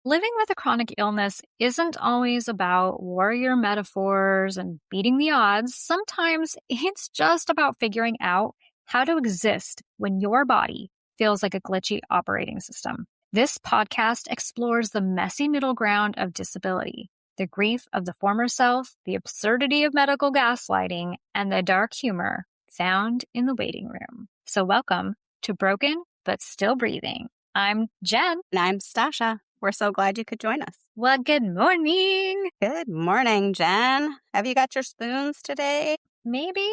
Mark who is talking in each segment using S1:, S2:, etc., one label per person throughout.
S1: Living with a chronic illness isn't always about warrior metaphors and beating the odds. Sometimes it's just about figuring out how to exist when your body feels like a glitchy operating system. This podcast explores the messy middle ground of disability, the grief of the former self, the absurdity of medical gaslighting, and the dark humor found in the waiting room. So welcome to Broken But Still Breathing. I'm Jen.
S2: And I'm Stasha. We're so glad you could join us.
S1: Well, good morning.
S2: Good morning, Jen. Have you got your spoons today?
S1: Maybe.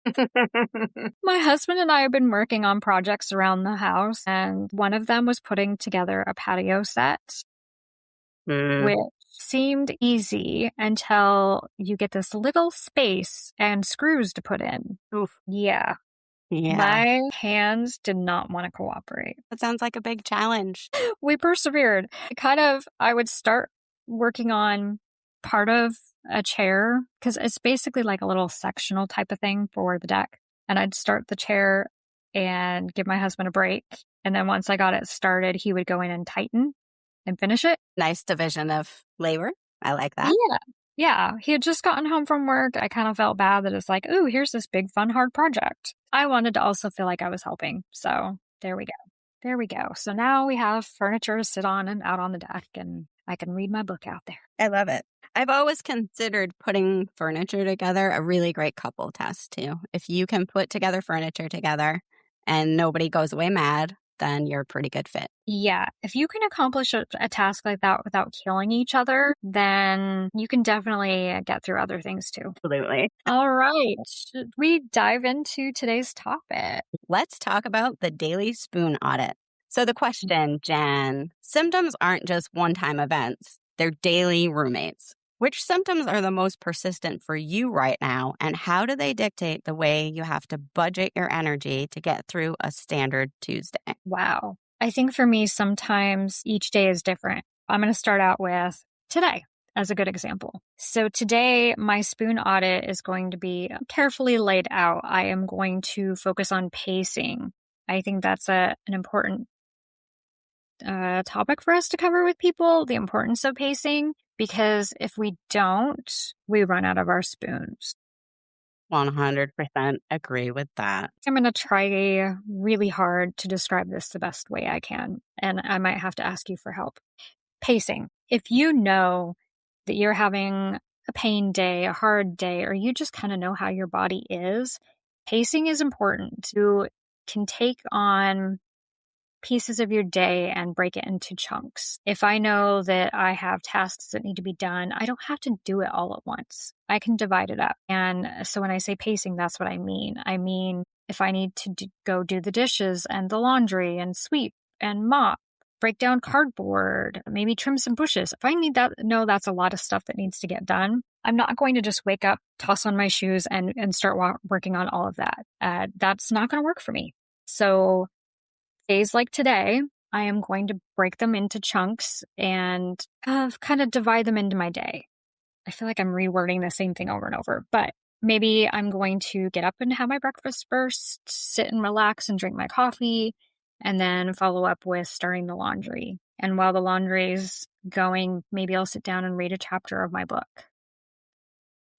S1: My husband and I have been working on projects around the house, and one of them was putting together a patio set, which seemed easy until you get this little space and screws to put in.
S2: Oof.
S1: Yeah. My hands did not want to cooperate.
S2: That sounds like a big challenge.
S1: We persevered. I would start working on part of a chair because it's basically like a little sectional type of thing for the deck. And I'd start the chair and give my husband a break. And then once I got it started, he would go in and tighten and finish it.
S2: Nice division of labor. I like that.
S1: Yeah. He had just gotten home from work. I kind of felt bad that it's like, ooh, here's this big, fun, hard project. I wanted to also feel like I was helping. So there we go. So now we have furniture to sit on and out on the deck, and I can read my book out there.
S2: I love it. I've always considered putting furniture together a really great couple test, too. If you can put together furniture together and nobody goes away mad, then you're a pretty good fit.
S1: Yeah. If you can accomplish a task like that without killing each other, then you can definitely get through other things, too.
S2: Absolutely.
S1: All right. Should we dive into today's topic?
S2: Let's talk about the daily spoon audit. So the question, Jen, symptoms aren't just one-time events. They're daily roommates. Which symptoms are the most persistent for you right now, and how do they dictate the way you have to budget your energy to get through a standard Tuesday?
S1: Wow. I think for me, sometimes each day is different. I'm going to start out with today as a good example. So today, my spoon audit is going to be carefully laid out. I am going to focus on pacing. I think that's an important topic for us to cover with people, the importance of pacing, because if we don't, we run out of our spoons.
S2: 100% agree with that.
S1: I'm going to try really hard to describe this the best way I can, and I might have to ask you for help. Pacing. If you know that you're having a pain day, a hard day, or you just kind of know how your body is, pacing is important. You can take on pieces of your day and break it into chunks. If I know that I have tasks that need to be done, I don't have to do it all at once. I can divide it up. And so when I say pacing, that's what I mean. I mean, if I need to go do the dishes and the laundry and sweep and mop, break down cardboard, maybe trim some bushes. If I know that's a lot of stuff that needs to get done, I'm not going to just wake up, toss on my shoes, and start working on all of that. That's not going to work for me. So days like today, I am going to break them into chunks and kind of divide them into my day. I feel like I'm rewording the same thing over and over, but maybe I'm going to get up and have my breakfast first, sit and relax and drink my coffee, and then follow up with starting the laundry. And while the laundry's going, maybe I'll sit down and read a chapter of my book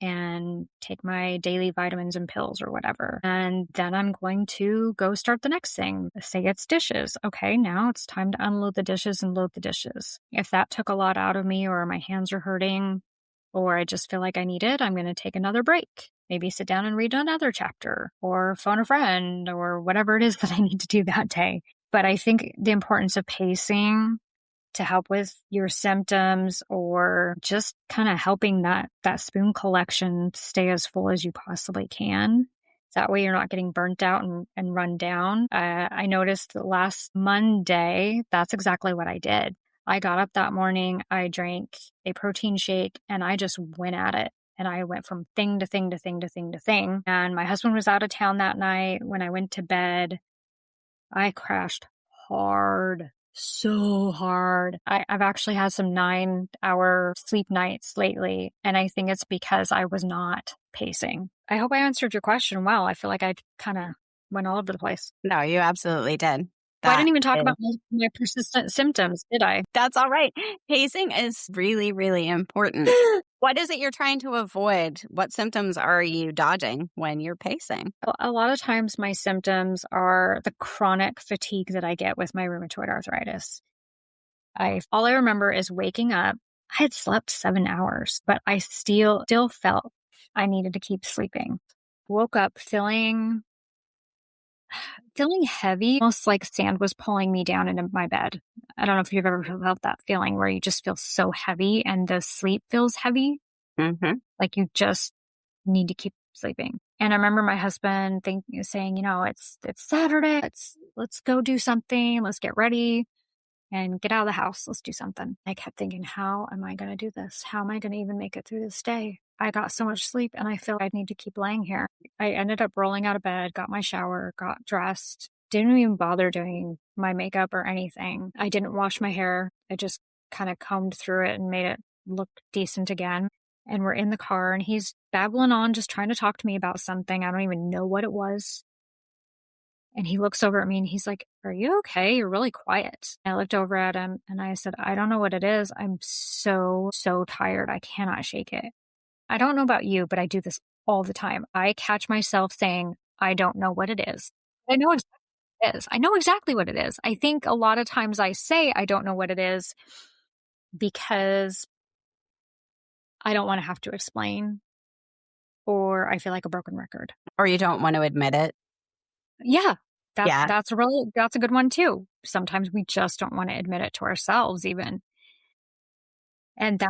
S1: and take my daily vitamins and pills or whatever. And then I'm going to go start the next thing. Say it's dishes. Okay, now it's time to unload the dishes and load the dishes. If that took a lot out of me, or my hands are hurting, or I just feel like I need it, I'm going to take another break. Maybe sit down and read another chapter, or phone a friend, or whatever it is that I need to do that day. But I think the importance of pacing to help with your symptoms, or just kind of helping that spoon collection stay as full as you possibly can. That way you're not getting burnt out and run down. I noticed that last Monday, that's exactly what I did. I got up that morning, I drank a protein shake, and I just went at it. And I went from thing to thing to thing to thing to thing. And my husband was out of town that night. When I went to bed, I crashed hard. So hard. I've actually had some 9-hour sleep nights lately, and I think it's because I was not pacing. I hope I answered your question well. I feel like I kind of went all over the place.
S2: No, you absolutely did.
S1: Well, I
S2: That
S1: didn't even talk
S2: is
S1: about my persistent symptoms, did I?
S2: That's all right. Pacing is really, really important. What is it you're trying to avoid? What symptoms are you dodging when you're pacing?
S1: A lot of times my symptoms are the chronic fatigue that I get with my rheumatoid arthritis. All I remember is waking up. I had slept 7 hours, but I still felt I needed to keep sleeping. Woke up feeling heavy, almost like sand was pulling me down into my bed. I don't know if you've ever felt that feeling where you just feel so heavy and the sleep feels heavy,
S2: Hmm.
S1: like you just need to keep sleeping. And I remember my husband saying, it's Saturday. Let's go do something. Let's get ready and get out of the house. Let's do something. I kept thinking, how am I going to do this? How am I going to even make it through this day? I got so much sleep and I feel I need to keep laying here. I ended up rolling out of bed, got my shower, got dressed, didn't even bother doing my makeup or anything. I didn't wash my hair. I just kind of combed through it and made it look decent again. And we're in the car and he's babbling on, just trying to talk to me about something. I don't even know what it was. And he looks over at me and he's like, "Are you okay? You're really quiet." I looked over at him and I said, "I don't know what it is. I'm so tired. I cannot shake it." I don't know about you, but I do this all the time. I catch myself saying, "I don't know what it is." I know exactly what it is. I know exactly what it is. I think a lot of times I say I don't know what it is because I don't want to have to explain or I feel like a broken record.
S2: Or you don't want to admit it.
S1: Yeah,
S2: Yeah.
S1: that's a good one too. Sometimes we just don't want to admit it to ourselves even. And that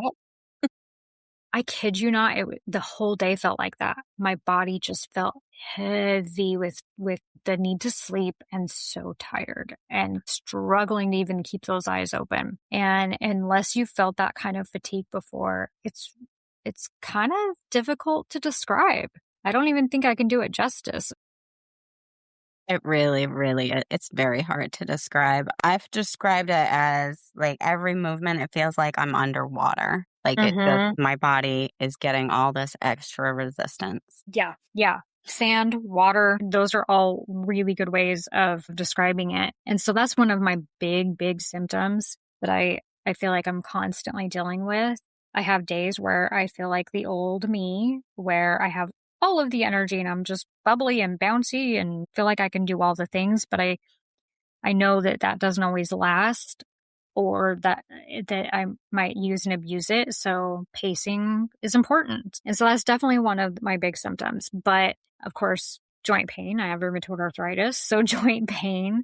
S1: I kid you not, the whole day felt like that. My body just felt heavy with the need to sleep and so tired and struggling to even keep those eyes open. And unless you felt that kind of fatigue before, it's kind of difficult to describe. I don't even think I can do it justice.
S2: It really, really, it's very hard to describe. I've described it as like every movement, it feels like I'm underwater. Like
S1: Mhm.
S2: my body is getting all this extra resistance.
S1: Yeah, yeah. Sand, water, those are all really good ways of describing it. And so that's one of my big symptoms that I feel like I'm constantly dealing with. I have days where I feel like the old me, where I have all of the energy and I'm just bubbly and bouncy and feel like I can do all the things, but I know that that doesn't always last or that I might use and abuse it. So pacing is important. And so that's definitely one of my big symptoms. But of course, joint pain. I have rheumatoid arthritis. So joint pain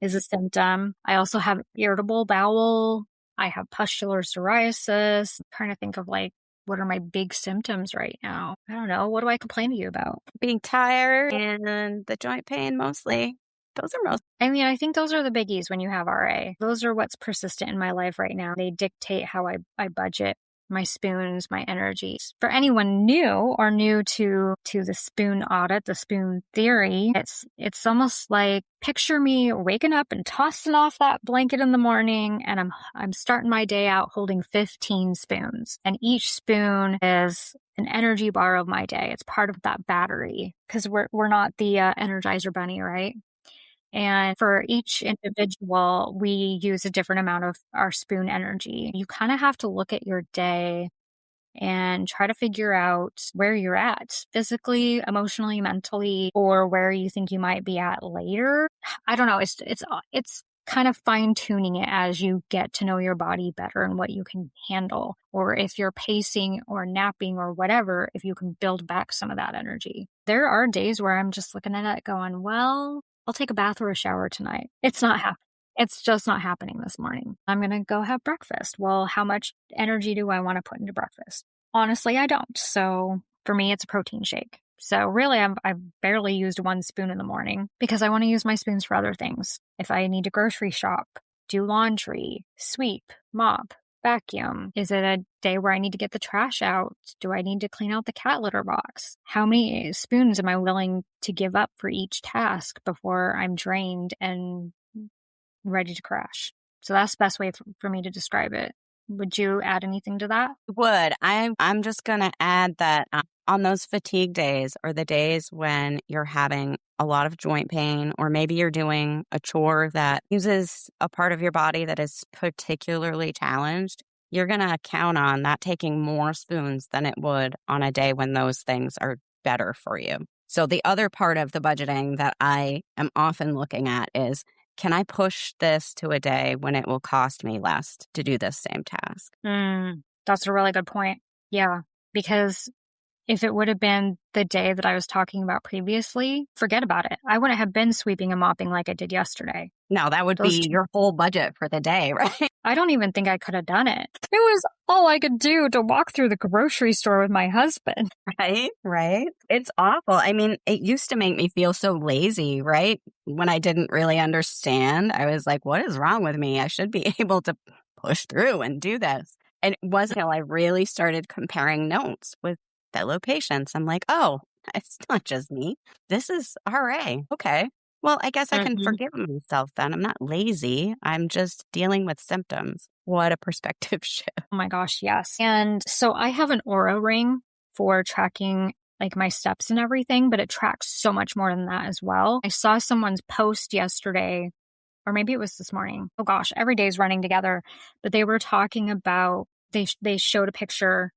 S1: is a symptom. I also have irritable bowel. I have pustular psoriasis. I'm trying to think of like, what are my big symptoms right now? I don't know. What do I complain to you about?
S2: Being tired and the joint pain mostly. Those are most.
S1: I mean, I think those are the biggies when you have RA. Those are what's persistent in my life right now. They dictate how I budget my spoons, my energies. For anyone new or new to the spoon audit, the spoon theory, it's almost like picture me waking up and tossing off that blanket in the morning and I'm starting my day out holding 15 spoons. And each spoon is an energy bar of my day. It's part of that battery because we're not the Energizer Bunny, right? And for each individual, we use a different amount of our spoon energy. You kind of have to look at your day and try to figure out where you're at physically, emotionally, mentally, or where you think you might be at later. I don't know. It's kind of fine tuning it as you get to know your body better and what you can handle. Or if you're pacing or napping or whatever, if you can build back some of that energy. There are days where I'm just looking at it going, well, I'll take a bath or a shower tonight. It's not happening. It's just not happening this morning. I'm going to go have breakfast. Well, how much energy do I want to put into breakfast? Honestly, I don't. So for me, it's a protein shake. So really, I've barely used one spoon in the morning because I want to use my spoons for other things. If I need to grocery shop, do laundry, sweep, mop, vacuum. Is it a day where I need to get the trash out? Do I need to clean out the cat litter box? How many spoons am I willing to give up for each task before I'm drained and ready to crash? So that's the best way for me to describe it. Would you add anything to that?
S2: Would. I'm just going to add that on those fatigue days or the days when you're having a lot of joint pain, or maybe you're doing a chore that uses a part of your body that is particularly challenged, you're going to count on that taking more spoons than it would on a day when those things are better for you. So the other part of the budgeting that I am often looking at is, can I push this to a day when it will cost me less to do this same task?
S1: That's a really good point. Yeah, because if it would have been the day that I was talking about previously, forget about it. I wouldn't have been sweeping and mopping like I did yesterday.
S2: No, that would
S1: Those
S2: be
S1: two,
S2: your whole budget for the day, right?
S1: I don't even think I could have done it. It was all I could do to walk through the grocery store with my husband.
S2: Right, right. It's awful. I mean, it used to make me feel so lazy, right? When I didn't really understand, I was like, what is wrong with me? I should be able to push through and do this. And it wasn't until I really started comparing notes with fellow patients. I'm like, oh, it's not just me. This is RA. Okay. Well, I guess I can
S1: Mhm.
S2: forgive myself then. I'm not lazy. I'm just dealing with symptoms. What a perspective shift.
S1: Oh my gosh, yes. And so I have an Aura ring for tracking like my steps and everything, but it tracks so much more than that as well. I saw someone's post yesterday, or maybe it was this morning. Oh gosh, every day's running together. But they were talking about they showed a picture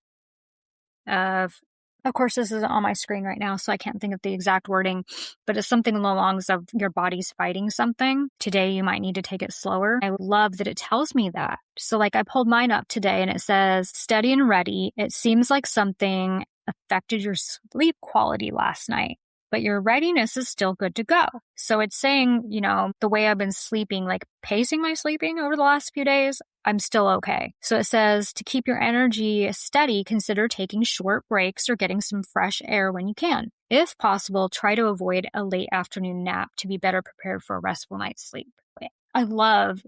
S1: of course, this isn't on my screen right now, so I can't think of the exact wording, but it's something along the lines of your body's fighting something. Today, you might need to take it slower. I love that it tells me that. So, like, I pulled mine up today and it says, steady and ready. It seems like something affected your sleep quality last night, but your readiness is still good to go. So it's saying, the way I've been sleeping, like pacing my sleeping over the last few days, I'm still okay. So it says to keep your energy steady, consider taking short breaks or getting some fresh air when you can. If possible, try to avoid a late afternoon nap to be better prepared for a restful night's sleep. I love,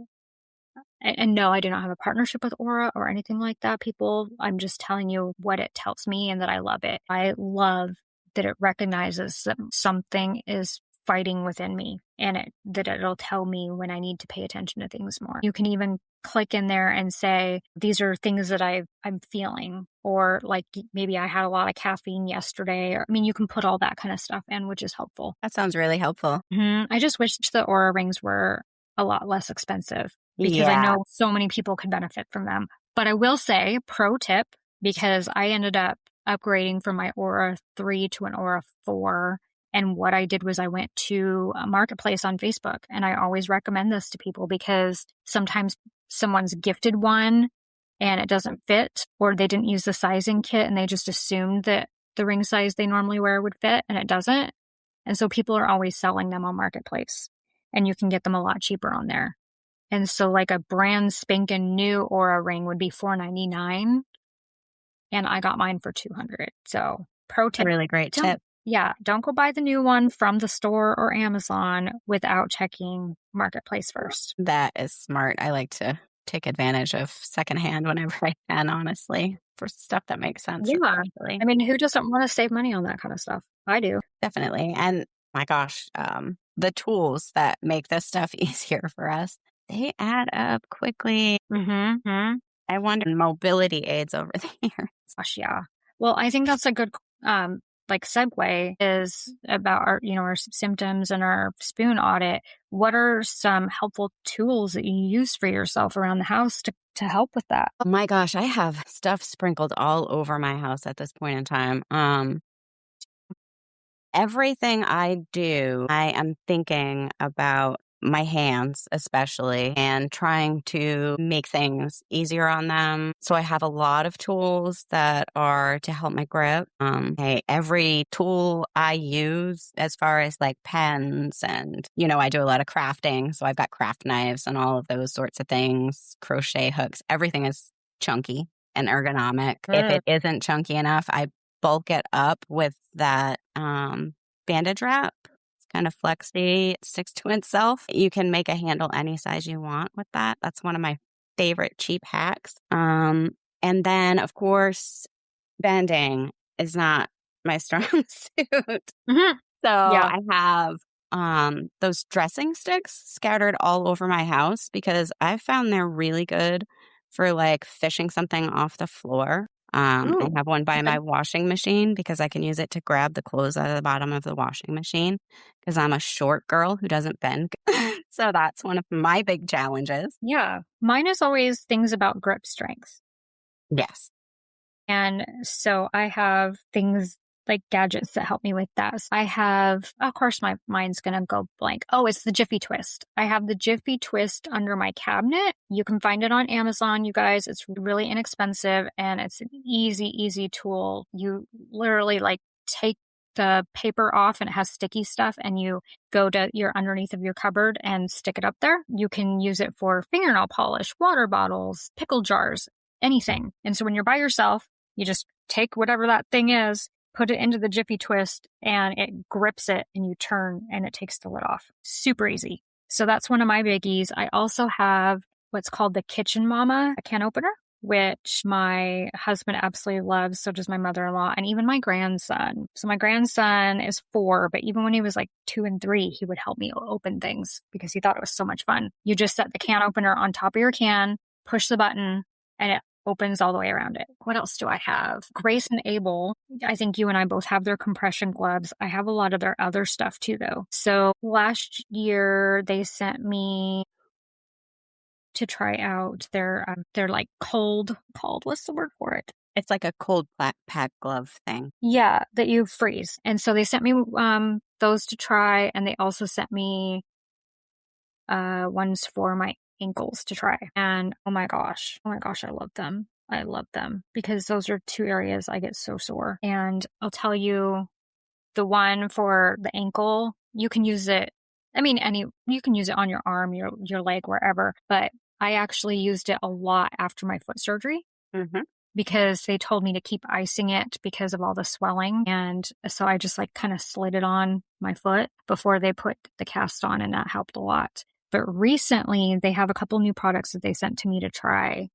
S1: and no, I do not have a partnership with Aura or anything like that, people. I'm just telling you what it tells me and that I love it. I love that it recognizes that something is fighting within me, and that it'll tell me when I need to pay attention to things more. You can even click in there and say, these are things that I'm feeling, or like maybe I had a lot of caffeine yesterday. Or, I mean, you can put all that kind of stuff in, which is helpful.
S2: That sounds really helpful.
S1: I just wish the Aura rings were a lot less expensive, because I
S2: Yeah.
S1: know so many people could benefit from them. But I will say, pro tip, because I ended up upgrading from my Aura 3 to an Aura 4. And what I did was I went to a marketplace on Facebook, and I always recommend this to people because sometimes someone's gifted one and it doesn't fit, or they didn't use the sizing kit and they just assumed that the ring size they normally wear would fit and it doesn't. And so people are always selling them on marketplace, and you can get them a lot cheaper on there. And so like a brand spanking new Aura ring would be $499, and I got mine for $200. So pro
S2: A
S1: tip,
S2: really great tip.
S1: don't go buy the new one from the store or Amazon without checking marketplace first.
S2: That is smart. I like to take advantage of secondhand whenever I can, honestly, for stuff that makes sense,
S1: Yeah.
S2: especially.
S1: I mean, who doesn't want to save money on that kind of stuff? I do.
S2: Definitely. And my gosh, the tools that make this stuff easier for us, they add up quickly. I wonder mobility aids over the years.
S1: Gosh, yeah. Well, I think that's a good like segue is about our symptoms and our spoon audit. What are some helpful tools that you use for yourself around the house to help with that?
S2: Oh my gosh, I have stuff sprinkled all over my house at this point in time. Everything I do, I am thinking about my hands, especially, and trying to make things easier on them. So I have a lot of tools that are to help my grip. Every tool I use, as far as like pens, and, I do a lot of crafting. So I've got craft knives and all of those sorts of things, crochet hooks. Everything is chunky and ergonomic. If it isn't chunky enough, I bulk it up with that bandage wrap. It's kind of flexy, it sticks to itself. You can make a handle any size you want with that. That's one of my favorite cheap hacks. And then, of course, bending is not my strong suit. So
S1: Yeah.
S2: I have those dressing sticks scattered all over my house because I found they're really good for like fishing something off the floor. I
S1: Ooh,
S2: have one by
S1: okay.
S2: my washing machine because I can use it to grab the clothes out of the bottom of the washing machine because I'm a short girl who doesn't bend. So that's one of my big challenges.
S1: Yeah. Mine is always things about grip strength.
S2: Yes.
S1: And so I have things like gadgets that help me with that. So I have, of course, my mind's going to go blank. Oh, it's the Jiffy Twist. I have the Jiffy Twist under my cabinet. You can find it on Amazon, you guys. It's really inexpensive and it's an easy, easy tool. You literally like take the paper off and it has sticky stuff and you go to your underneath of your cupboard and stick it up there. You can use it for fingernail polish, water bottles, pickle jars, anything. And so when you're by yourself, you just take whatever that thing is, put it into the Jiffy Twist, and it grips it, and you turn, and it takes the lid off. Super easy. So that's one of my biggies. I also have what's called the Kitchen Mama, a can opener, which my husband absolutely loves. So does my mother-in-law and even my grandson. So my grandson is 4, but even when he was like 2 and 3, he would help me open things because he thought it was so much fun. You just set the can opener on top of your can, push the button, and it opens all the way around it. What else do I have? Grace and Abel. I think you and I both have their compression gloves. I have a lot of their other stuff too, though. So last year they sent me to try out their like cold, what's the word for it?
S2: It's like a cold pack glove thing.
S1: Yeah, that you freeze. And so they sent me those to try, and they also sent me ones for my ankles to try. And oh my gosh, I love them. I love them because those are 2 areas I get so sore. And I'll tell you, the one for the ankle, you can use it. I mean, you can use it on your arm, your leg, wherever. But I actually used it a lot after my foot surgery
S2: Hmm.
S1: because they told me to keep icing it because of all the swelling. And so I just like kind of slid it on my foot before they put the cast on, and that helped a lot. But recently, they have a couple new products that they sent to me to try.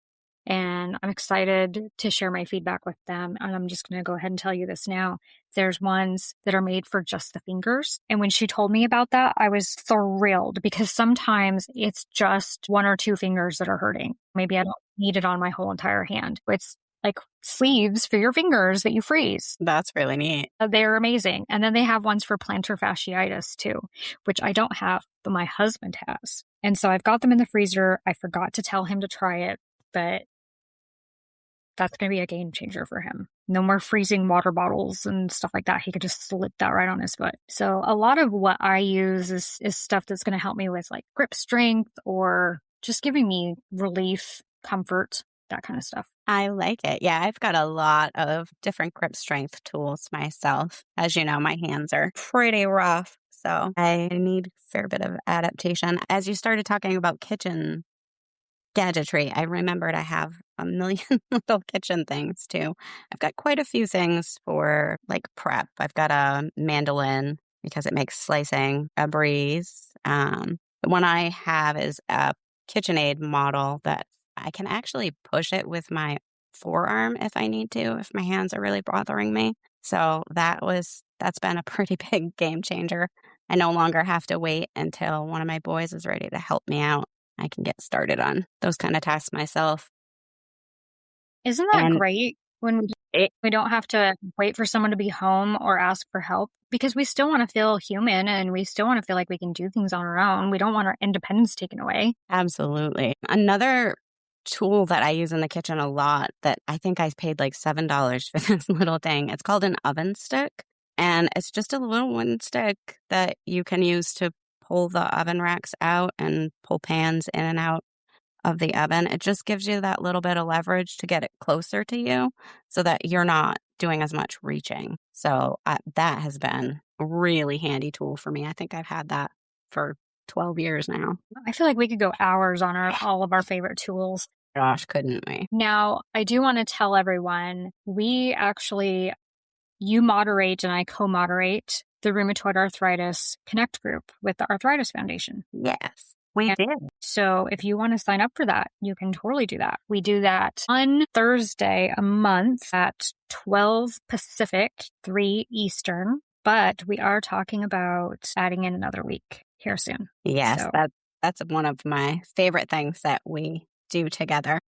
S1: And I'm excited to share my feedback with them. And I'm just going to go ahead and tell you this now. There's ones that are made for just the fingers. And when she told me about that, I was thrilled because sometimes it's just 1 or 2 fingers that are hurting. Maybe I don't need it on my whole entire hand. It's like sleeves for your fingers that you freeze.
S2: That's really neat.
S1: They're amazing. And then they have ones for plantar fasciitis too, which I don't have, but my husband has. And so I've got them in the freezer. I forgot to tell him to try it, but that's going to be a game changer for him. No more freezing water bottles and stuff like that. He could just slip that right on his foot. So a lot of what I use is stuff that's going to help me with like grip strength or just giving me relief, comfort, that kind of stuff.
S2: I like it. Yeah, I've got a lot of different grip strength tools myself. As you know, my hands are pretty rough, so I need a fair bit of adaptation. As you started talking about kitchen gadgetry, I remembered I have a million little kitchen things too. I've got quite a few things for like prep. I've got a mandolin because it makes slicing a breeze. The one I have is a KitchenAid model that I can actually push it with my forearm if I need to, if my hands are really bothering me. So that's been a pretty big game changer. I no longer have to wait until one of my boys is ready to help me out. I can get started on those kind of tasks myself.
S1: Isn't that
S2: And
S1: great when
S2: it
S1: we don't have to wait for someone to be home or ask for help? Because we still want to feel human and we still want to feel like we can do things on our own. We don't want our independence taken away.
S2: absolutely. Another tool that I use in the kitchen a lot that I think I paid like $7 for this little thing. It's called an oven stick. And it's just a little wooden stick that you can use to pull the oven racks out and pull pans in and out of the oven. It just gives you that little bit of leverage to get it closer to you so that you're not doing as much reaching. So that has been a really handy tool for me. I think I've had that for 12 years now.
S1: I feel like we could go hours on all of our favorite tools.
S2: Gosh, couldn't we?
S1: Now, I do want to tell everyone, you moderate and I co-moderate the Rheumatoid Arthritis Connect group with the Arthritis Foundation.
S2: Yes, we
S1: And
S2: did.
S1: so if you want to sign up for that, you can totally do that. We do that on Thursday a month at 12 Pacific, 3 Eastern, but we are talking about adding in another week here soon.
S2: Yes,
S1: So
S2: that's one of my favorite things that we do together.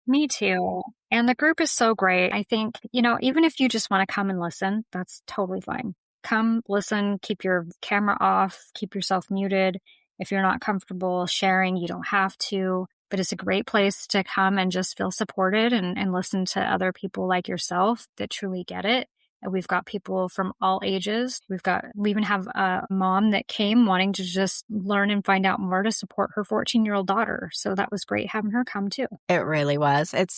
S1: Me too. And the group is so great. I think, even if you just want to come and listen, that's totally fine. Come listen, keep your camera off, keep yourself muted. If you're not comfortable sharing, you don't have to. But it's a great place to come and just feel supported and listen to other people like yourself that truly get it. And we've got people from all ages. We even have a mom that came wanting to just learn and find out more to support her 14-year-old daughter. So that was great having her come too.
S2: It really was. It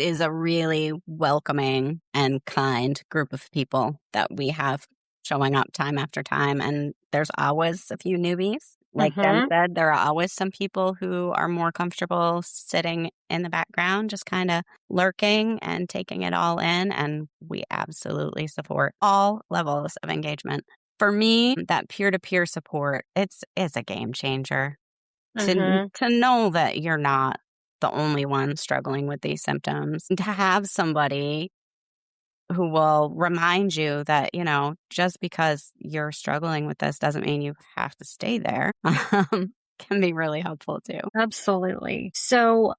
S2: is a really welcoming and kind group of people that we have showing up time after time. And there's always a few newbies. Like Jen
S1: Mm-hmm.
S2: said, there are always some people who are more comfortable sitting in the background, just kind of lurking and taking it all in. And we absolutely support all levels of engagement. For me, that peer-to-peer support, it's a game changer
S1: Mm-hmm.
S2: to know that you're not the only one struggling with these symptoms, and to have somebody who will remind you that, just because you're struggling with this doesn't mean you have to stay there, can be really helpful too.
S1: Absolutely. So,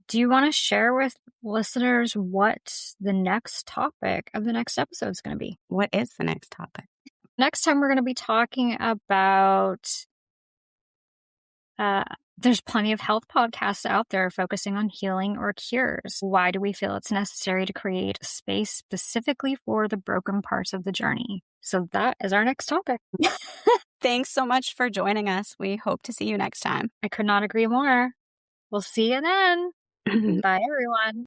S1: do you want to share with listeners what the next topic of the next episode is going to be?
S2: What is the next topic?
S1: Next time, we're going to be talking about uh, there's plenty of health podcasts out there focusing on healing or cures. Why do we feel it's necessary to create a space specifically for the broken parts of the journey? So, that is our next topic.
S2: Thanks so much for joining us. We hope to see you next time.
S1: I could not agree more. We'll see you then. Bye, everyone.